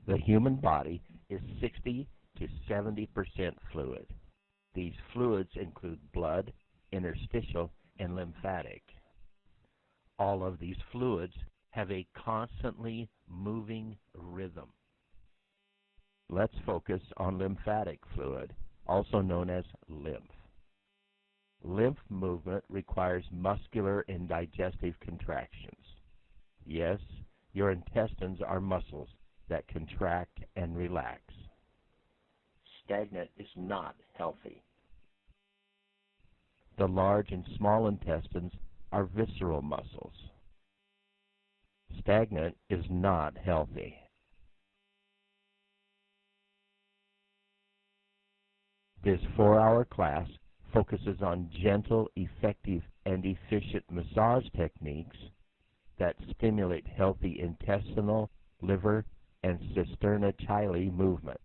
The human body is 60 to 70% fluid. These fluids include blood, interstitial, and lymphatic. All of these fluids have a constantly moving rhythm. Let's focus on lymphatic fluid, also known as lymph. Lymph movement requires muscular and digestive contractions. Yes, your intestines are muscles that contract and relax. Stagnant is not healthy. The large and small intestines are visceral muscles. Stagnant is not healthy. This 4-hour class focuses on gentle, effective, and efficient massage techniques that stimulate healthy intestinal, liver, and Cisterna Chyli movement.